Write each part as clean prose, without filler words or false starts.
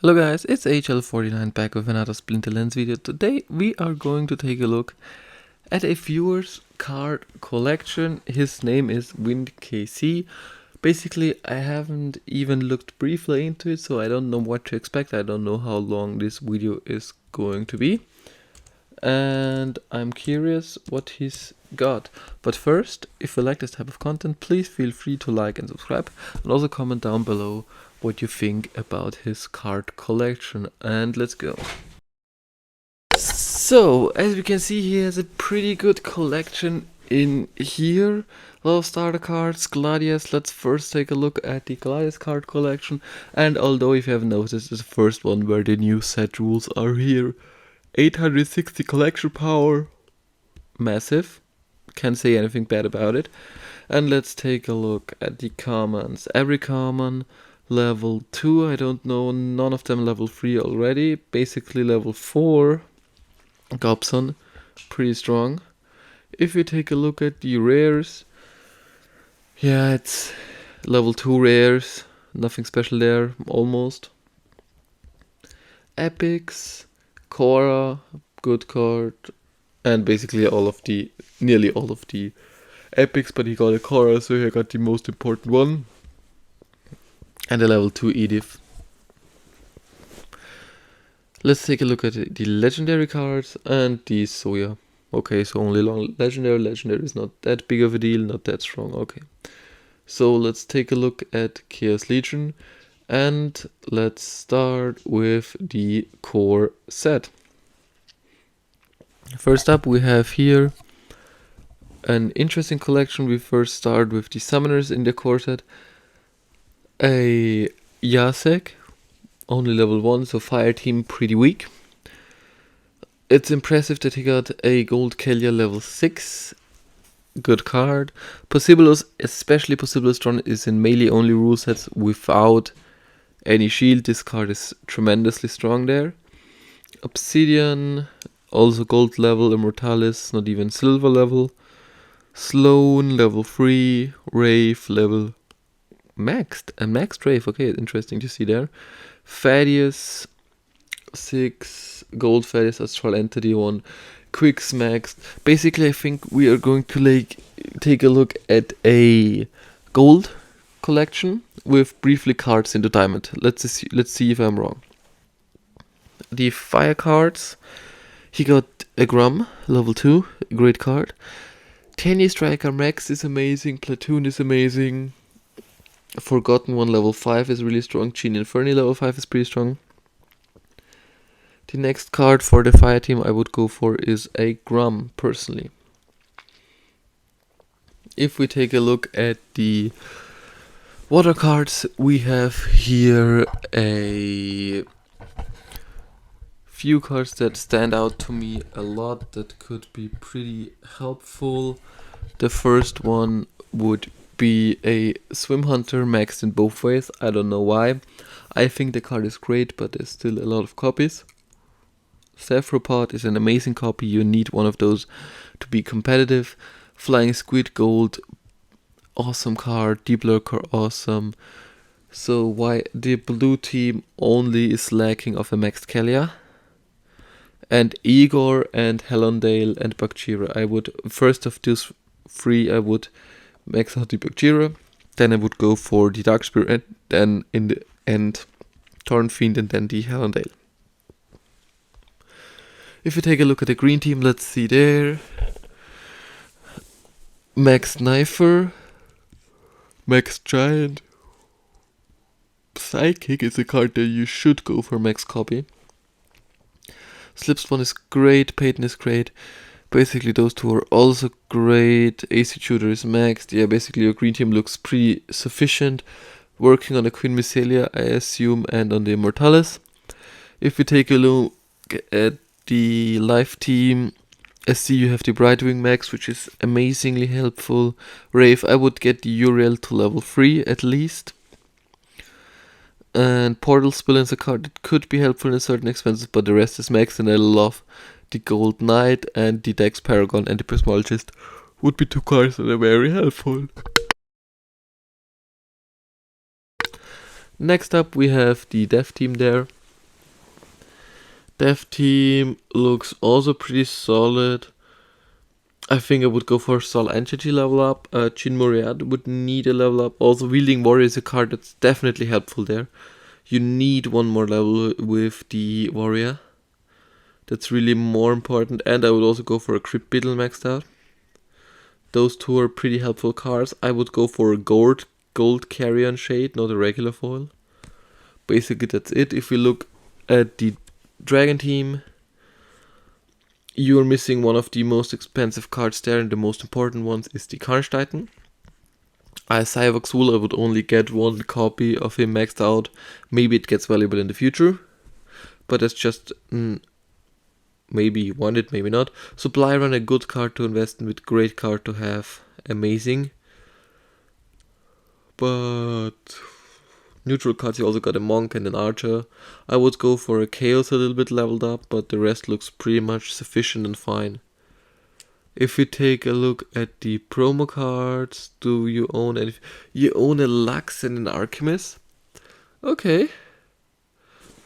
Hello guys, it's Ign Hl04 back with another Splinterlands video. Today we are going to take a look at a viewer's card collection. His name is Ign Hl04. Basically, I haven't even looked briefly into it, so I don't know what to expect. I don't know how long this video is going to be. And I'm curious what he's got. But first, if you like this type of content, please feel free to like and subscribe, and also comment down below what you think about his card collection. And let's go. So, as we can see, he has a pretty good collection in here. A lot of starter cards, Goliath. Let's first take a look at the Goliath card collection. And although if you haven't noticed, this is the first one where the new set rules are here. 860 collection power, massive, can't say anything bad about it. And let's take a look at the commons. Every common level 2, I don't know, none of them level 3 already. Basically level 4, Gobson, pretty strong. If you take a look at the rares, yeah, it's level 2 rares, nothing special there, almost. Epics, Cora, good card, and basically nearly all of the epics, but he got a Cora, so he got the most important one. And a level 2 Edith. Let's take a look at the legendary cards and the Soya. Okay, so only long legendary. Legendary is not that big of a deal, not that strong. Okay. So let's take a look at Chaos Legion. And let's start with the core set. First up, we have here an interesting collection. We first start with the summoners in the core set. A Jacek, only level 1, so fire team pretty weak. It's impressive that he got a gold Kelia level 6. Good card. Possibilos, especially Possibilos is in melee only rule sets without any shield. This card is tremendously strong there. Obsidian, also gold level. Immortalis, not even silver level. Sloan, level 3. Wraith, level maxed. And maxed Wraith, okay, interesting to see there. Thaddeus, 6. Gold Thaddeus, Astral Entity 1. Quicks maxed. Basically, I think we are going to take a look at a gold collection with briefly cards into diamond. Let's see if I'm wrong. The fire cards, he got a Grum, level 2, great card. Tenny Striker Max is amazing, Platoon is amazing. Forgotten One level 5 is really strong, Gene Inferni level 5 is pretty strong. The next card for the fire team I would go for is a Grum, personally. If we take a look at the water cards, we have here a few cards that stand out to me a lot that could be pretty helpful. The first one would be a Swim Hunter maxed in both ways. I don't know why. I think the card is great, but there's still a lot of copies. Cephalopod is an amazing copy. You need one of those to be competitive. Flying Squid Gold, awesome card. Deep Lurker, awesome. So why the blue team only is lacking of a maxed Kelia. And Igor and Helondale and Bakjira. I would, first of those 3, I would max out the Bakjira. Then I would go for the Darkspear, and then in the end Tornfiend, and then the Helondale. If you take a look at the green team, let's see there. Max Knifer, Max Giant. Psychic is a card that you should go for max copy. Slipspawn is great, Peyton is great. Basically those two are also great. AC Shooter is maxed. Yeah, basically your green team looks pretty sufficient. Working on the Queen Mycelia, I assume, and on the Immortalis. If we take a look at the live team, I see you have the Brightwing Max, which is amazingly helpful. Wraith, I would get the Uriel to level 3 at least. And Portal Spill is a card that could be helpful in certain expenses, but the rest is maxed, and I love the Gold Knight and the Dex Paragon and the Prismologist would be 2 cards that are very helpful. Next up we have the dev team there. Dev team looks also pretty solid. I think I would go for Sol Entity level up. Jin Moriarty would need a level up. Also, Wielding Warrior is a card that's definitely helpful there. You need one more level with the Warrior. That's really more important. And I would also go for a Crypt Beetle maxed out. Those two are pretty helpful cards. I would go for a gold Carrion Shade, not a regular foil. Basically, that's it. If we look at the Dragon team, you're missing one of the most expensive cards there, and the most important ones is the Carnage Titan. As Cyvoxul, I would only get one copy of him maxed out. Maybe it gets valuable in the future, but that's just maybe you want it, maybe not. Supply Run, a good card to invest in with, great card to have, amazing. But neutral cards, you also got a Monk and an Archer. I would go for a Chaos a little bit leveled up, but the rest looks pretty much sufficient and fine. If we take a look at the promo cards, do you own any? You own a Lux and an Alchemist? Okay.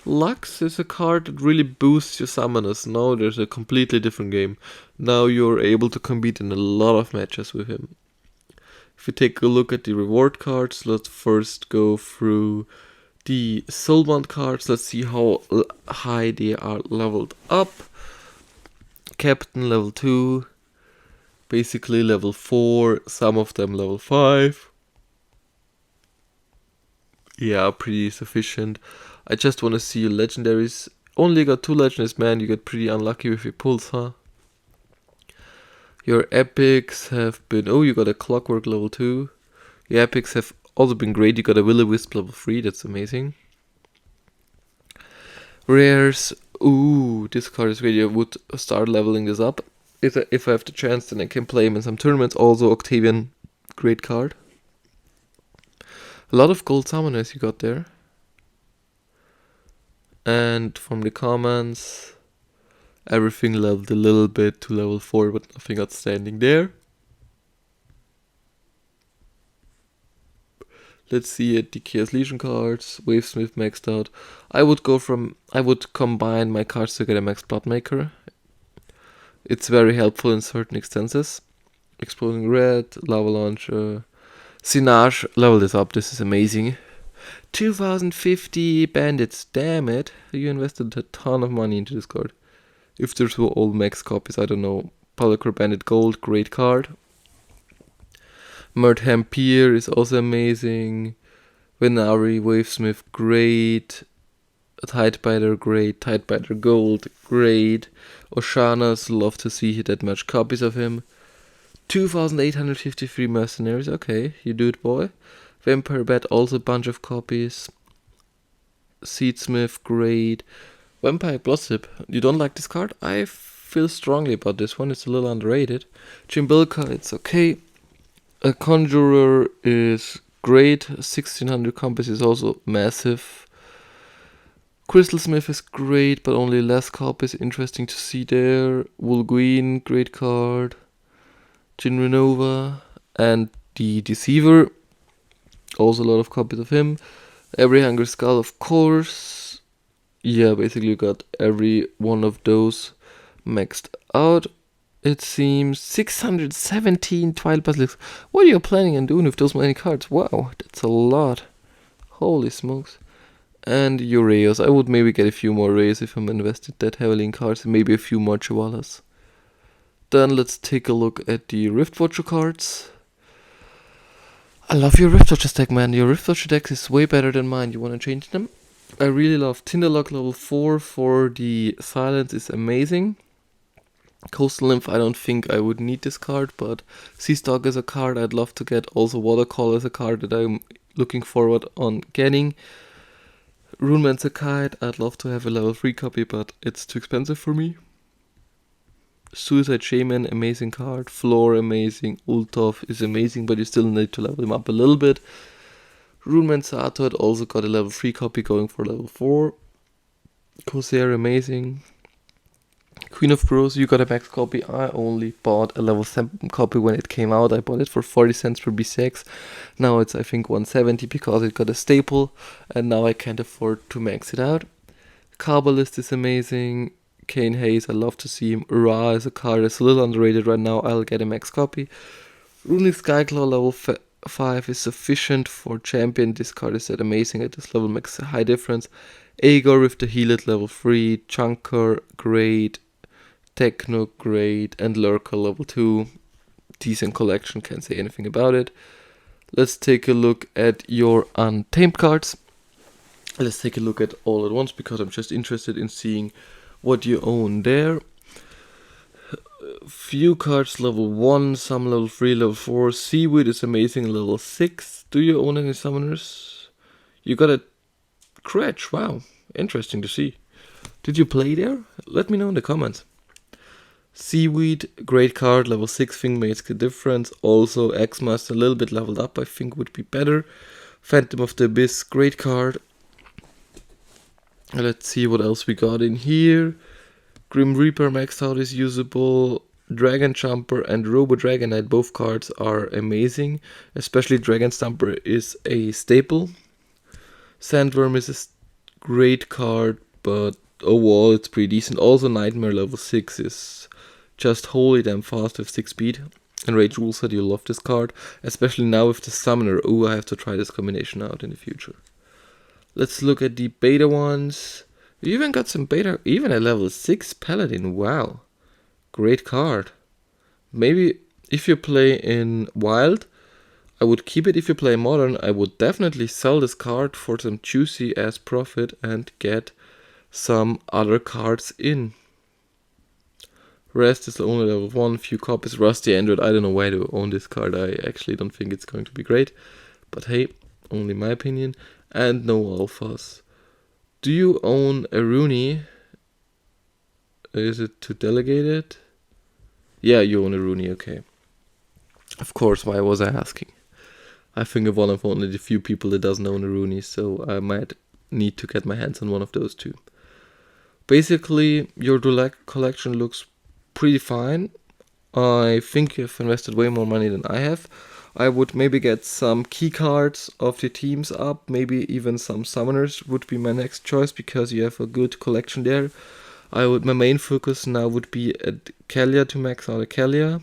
Lux is a card that really boosts your summoners. Now there's a completely different game. Now you're able to compete in a lot of matches with him. If we take a look at the reward cards, let's first go through the Soulbound cards. Let's see how high they are leveled up. Captain level 2, basically level 4, some of them level 5. Yeah, pretty sufficient. I just want to see your legendaries. Only got 2 legendaries, man. You get pretty unlucky with your pulls, huh? Your epics have been... Oh, you got a Clockwork level 2. Your epics have also been great. You got a Will-O-Wisp level 3. That's amazing. Rares. Ooh, this card is great. I would start leveling this up. If I have the chance, then I can play him in some tournaments. Also, Octavian, great card. A lot of gold summoners you got there. And from the comments... Everything leveled a little bit to level 4, but nothing outstanding there. Let's see at the Chaos Legion cards. Wavesmith maxed out. I would combine my cards to get a max Plotmaker. It's very helpful in certain instances. Exploding Red, Lava Launcher. Sinage, level this up, this is amazing. 2050 Bandits, damn it. You invested a ton of money into this card. If there's all max copies, I don't know. Polycor Bandit Gold, great card. Murtham Pier is also amazing. Venari, Wavesmith, great. Tidebiter, great. Tidebiter Gold, great. Oshanas, love to see that much copies of him. 2853 Mercenaries, okay, you do it, boy. Vampire Bat, also a bunch of copies. Seedsmith, great. Vampire Glossip, you don't like this card? I feel strongly about this one, it's a little underrated. Chimbilka, it's okay. A Conjurer is great, 1600 compass is also massive. Crystal Smith is great, but only less copies, interesting to see there. Wolguin, great card. Jin Renova, and the Deceiver, also a lot of copies of him. Every Hunger Skull, of course. Yeah, basically you got every one of those maxed out. It seems 617 Twilight Basilisk. What are you planning on doing with those many cards? Wow, that's a lot. Holy smokes. And Ureus. I would maybe get a few more Rays if I'm invested that heavily in cards. And maybe a few more Chihuahuas. Then let's take a look at the Riftwatcher cards. I love your Riftwatcher deck, man. Your Riftwatcher deck is way better than mine. You want to change them? I really love Tinderlock level 4 for the silence is amazing. Coastal Nymph, I don't think I would need this card, but Sea Stalk is a card I'd love to get. Also Watercall is a card that I'm looking forward on getting. Runemancer Kite, I'd love to have a level 3 copy, but it's too expensive for me. Suicide Shaman, amazing card. Floor, amazing. Ultov is amazing, but you still need to level him up a little bit. Runemancer Arthur also got a level 3 copy going for level 4. Corsair, amazing. Queen of Crows, you got a max copy. I only bought a level 7 copy when it came out. I bought it for 40 cents per BCX. Now it's I think 170 because it got a staple and now I can't afford to max it out. Carbalist is amazing. Kane Hayes, I love to see him. Ra is a card that's a little underrated right now. I'll get a max copy. Runic Skyclaw level 5 is sufficient for champion. This card is that amazing at this level, makes a high difference. Aegor with the heal at level 3. Chunker, great. Techno, great. And Lurker level 2. Decent collection, can't say anything about it. Let's take a look at your untamed cards. Let's take a look at all at once because I'm just interested in seeing what you own there. Few cards level 1, some level 3, level 4. Seaweed is amazing, level 6. Do you own any summoners? You got a Cretch, wow, interesting to see. Did you play there? Let me know in the comments. Seaweed, great card, level 6 thing makes a difference. Also, X-Master, a little bit leveled up, I think would be better. Phantom of the Abyss, great card. Let's see what else we got in here. Grim Reaper maxed out is usable. Dragon Jumper and Robo Dragon Knight, both cards are amazing. Especially Dragon Stumper is a staple. Sandworm is a great card, but overall it's pretty decent. Also Nightmare level 6 is just holy damn fast with 6 speed. And Rage Rule said you love this card, especially now with the Summoner. Oh, I have to try this combination out in the future. Let's look at the beta ones. You even got some beta, even a level 6 Paladin, wow. Great card. Maybe if you play in Wild, I would keep it. If you play Modern, I would definitely sell this card for some juicy ass profit and get some other cards in. Rest is only level 1, few copies. Rusty Android, I don't know why to own this card. I actually don't think it's going to be great. But hey, only my opinion. And no alphas. Do you own a Rooney? Is it to delegate it? Yeah, you own a Rooney, okay. Of course, why was I asking? I think I'm one of only the few people that doesn't own a Rooney, so I might need to get my hands on one of those too. Basically, your collection looks pretty fine. I think you've invested way more money than I have. I would maybe get some key cards of the teams up, maybe even some summoners would be my next choice because you have a good collection there. My main focus now would be at Kalia to max out a Kalia,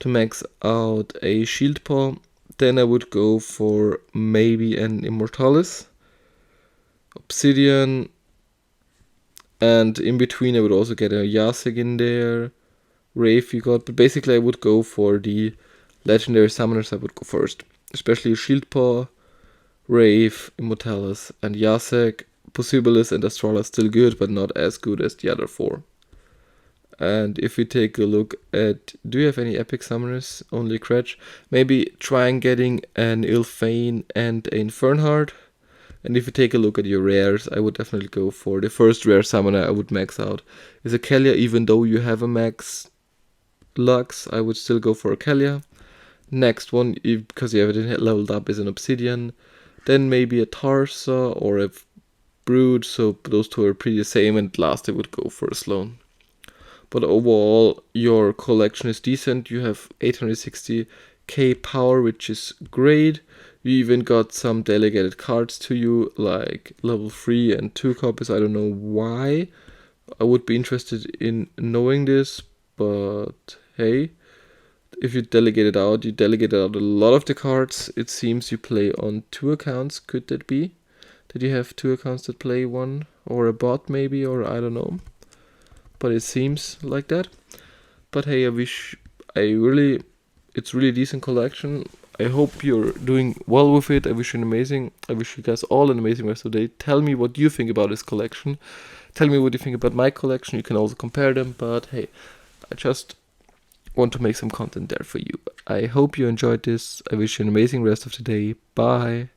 to max out a Shield Paw. Then I would go for maybe an Immortalis, Obsidian, and in between I would also get a Yasek in there, Wraith you got, but basically I would go for the legendary summoners. I would go first, especially Shield Paw, Wraith, Immortalis, and Yasek. Possibilis and Astrala still good, but not as good as the other 4. And if we take a look at, do you have any epic summoners? Only Cretch. Maybe try and getting an Ilfane and an Infernheart. And if you take a look at your rares, I would definitely go for the first rare summoner I would max out is a Kalia. Even though you have a max Lux, I would still go for a Kalia. Next one, because you have it leveled up, is an Obsidian. Then maybe a Tarsa or a Brood, so those two are pretty the same, and last I would go for a Sloan. But overall, your collection is decent. You have 860k power, which is great. You even got some delegated cards to you, like level 3 and 2 copies. I don't know why. I would be interested in knowing this, but hey, if you delegate it out, you delegated out a lot of the cards. It seems you play on 2 accounts. Could that be? Did you have 2 accounts that play one? Or a bot maybe, or I don't know. But it seems like that. But hey, it's really decent collection. I hope you're doing well with it. I wish you guys all an amazing rest of the day. Tell me what you think about this collection. Tell me what you think about my collection. You can also compare them. But hey, I just want to make some content there for you. I hope you enjoyed this. I wish you an amazing rest of the day. Bye.